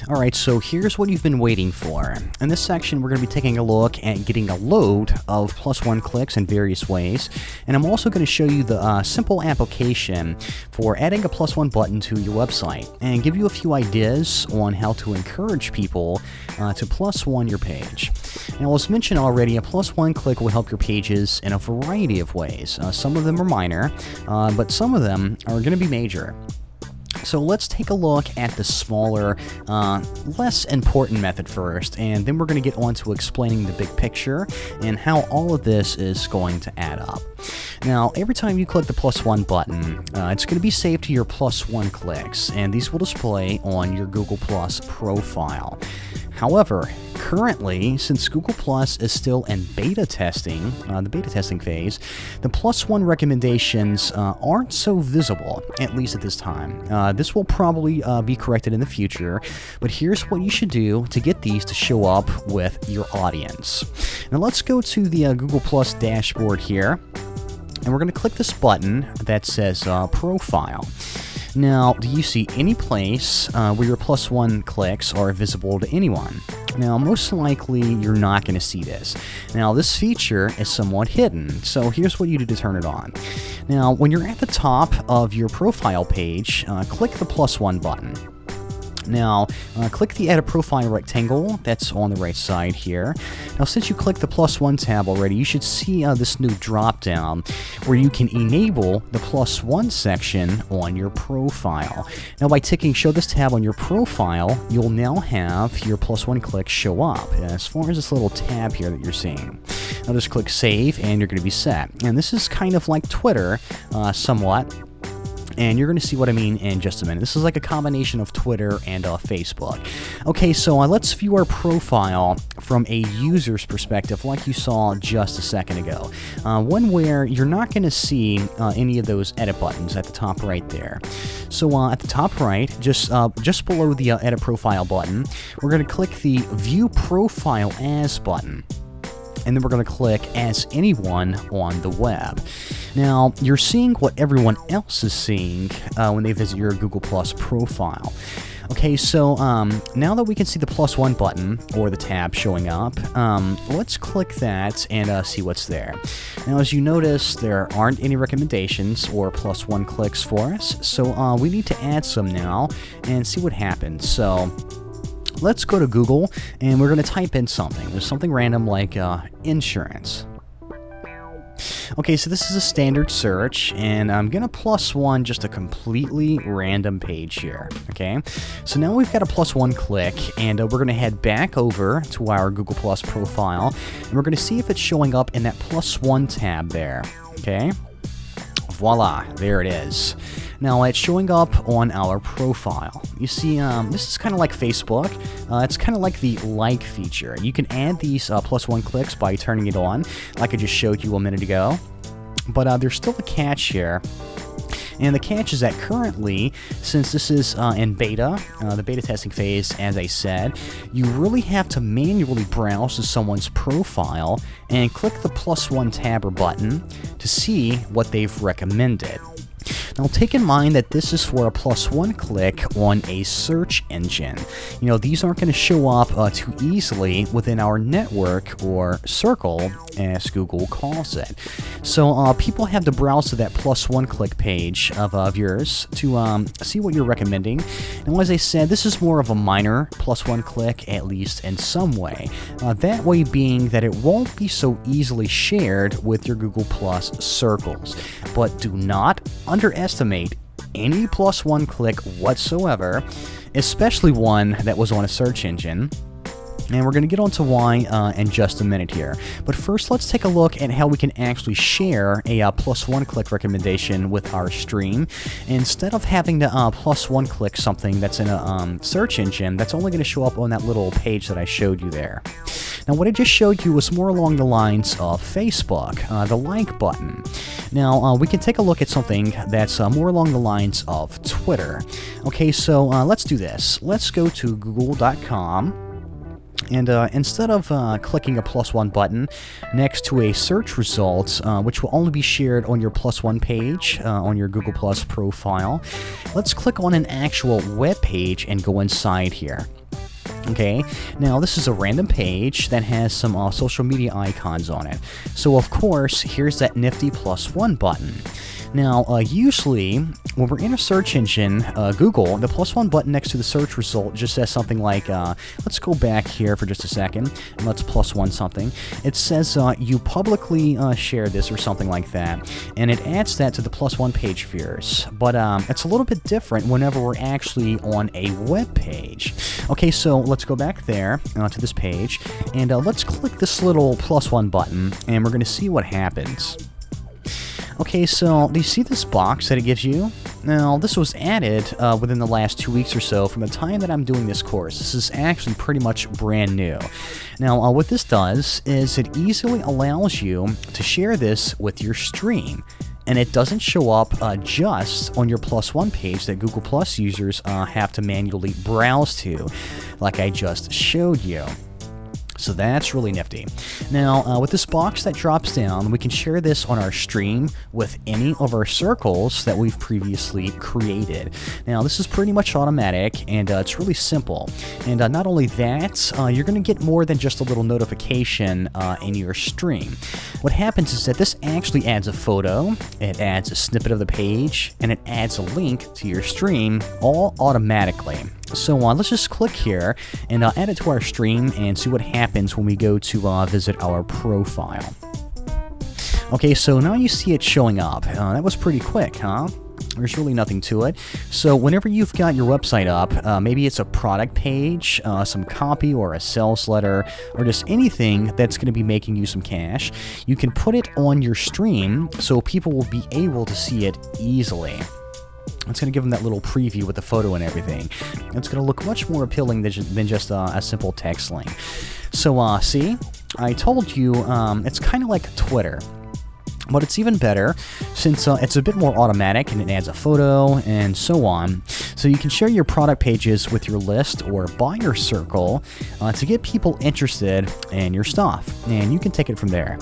Alright, so here's what you've been waiting for. In this section, we're going to be taking a look at getting a load of +1 clicks in various ways, and I'm also going to show you the simple application for adding a +1 button to your website, and give you a few ideas on how to encourage people to +1 your page. Now, as mentioned already, a +1 click will help your pages in a variety of ways. Some of them are minor, but some of them are going to be major. So let's take a look at the smaller, less important method first, and then we're going to get on to explaining the big picture and how all of this is going to add up. Now, every time you click the +1 button, it's going to be saved to your +1 clicks, and these will display on your Google Plus profile. However, currently, since Google Plus is still in beta testing, the beta testing phase, the +1 recommendations aren't so visible, at least at this time. This will probably be corrected in the future, but here's what you should do to get these to show up with your audience. Now let's go to the Google Plus dashboard here, and we're going to click this button that says Profile. Now, do you see any place where your +1 clicks are visible to anyone? Now, most likely, you're not going to see this. Now, this feature is somewhat hidden, so here's what you do to turn it on. Now, when you're at the top of your profile page, click the +1 button. Now, click the Add a Profile rectangle that's on the right side here. Now, since you clicked the +1 tab already, you should see this new drop-down where you can enable the +1 section on your profile. Now, by ticking Show this tab on your profile, you'll now have your +1 clicks show up as far as this little tab here that you're seeing. Now, just click Save, and you're going to be set. And this is kind of like Twitter, somewhat. And you're going to see what I mean in just a minute. This is like a combination of Twitter and Facebook. Okay, so let's view our profile from a user's perspective like you saw just a second ago. One where you're not going to see any of those edit buttons at the top right there. So at the top right, just below the Edit Profile button, we're going to click the View Profile As button. And then we're going to click As Anyone on the web. Now, you're seeing what everyone else is seeing when they visit your Google Plus profile. Okay, so now that we can see the +1 button, or the tab showing up, let's click that and see what's there. Now, as you notice, there aren't any recommendations or +1 clicks for us, so we need to add some now and see what happens. So let's go to Google, and we're going to type in something. There's something random like insurance. Okay, so this is a standard search, and I'm going to +1 just a completely random page here, okay? So now we've got a +1 click, and we're going to head back over to our Google Plus profile, and we're going to see if it's showing up in that +1 tab there, okay? Voila, there it is. Now, it's showing up on our profile. You see, this is kind of like Facebook. It's kind of like the like feature. You can add these +1 clicks by turning it on, like I just showed you a minute ago. But there's still a catch here. And the catch is that currently, since this is in beta, the beta testing phase, as I said, you really have to manually browse to someone's profile and click the +1 tab or button to see what they've recommended. Now, take in mind that this is for a +1 click on a search engine. You know, these aren't going to show up too easily within our network or circle, as Google calls it. So people have to browse to that +1 click page of yours to see what you're recommending. Now, as I said, this is more of a minor +1 click, at least in some way. That way being that it won't be so easily shared with your Google Plus circles. But do not underestimate any +1 click whatsoever, especially one that was on a search engine. And we're going to get on to why in just a minute here. But first, let's take a look at how we can actually share a +1 click recommendation with our stream. Instead of having to +1 click something that's in a search engine, that's only going to show up on that little page that I showed you there. Now, what I just showed you was more along the lines of Facebook, the like button. Now, we can take a look at something that's more along the lines of Twitter. Okay, so let's do this. Let's go to google.com. And instead of clicking a +1 button next to a search result, which will only be shared on your +1 page on your Google Plus profile, let's click on an actual web page and go inside here. Okay, now this is a random page that has some social media icons on it. So of course, here's that nifty +1 button. Now, usually, when we're in a search engine, Google, the +1 button next to the search result just says something like, let's go back here for just a second, and let's +1 something. It says, you publicly share this or something like that, and it adds that to the +1 page for yours. But it's a little bit different whenever we're actually on a web page. Okay, so let's go back there to this page, and let's click this little +1 button, and we're going to see what happens. Okay, so do you see this box that it gives you? Now, this was added within the last 2 weeks or so from the time that I'm doing this course. This is actually pretty much brand new. Now, what this does is it easily allows you to share this with your stream. And it doesn't show up just on your +1 page that Google Plus users have to manually browse to, like I just showed you. So that's really nifty. Now, with this box that drops down, we can share this on our stream with any of our circles that we've previously created. Now, this is pretty much automatic, and it's really simple. And not only that, you're going to get more than just a little notification in your stream. What happens is that this actually adds a photo, it adds a snippet of the page, and it adds a link to your stream, all automatically. So let's just click here and add it to our stream and see what happens when we go to visit our profile. Okay, so now you see it showing up. That was pretty quick, huh? There's really nothing to it. So whenever you've got your website up, maybe it's a product page, some copy or a sales letter, or just anything that's going to be making you some cash, you can put it on your stream so people will be able to see it easily. It's going to give them that little preview with the photo and everything. It's going to look much more appealing than just a simple text link. So, see? I told you it's kind of like Twitter. But it's even better since it's a bit more automatic and it adds a photo and so on. So you can share your product pages with your list or buyer circle to get people interested in your stuff. And you can take it from there.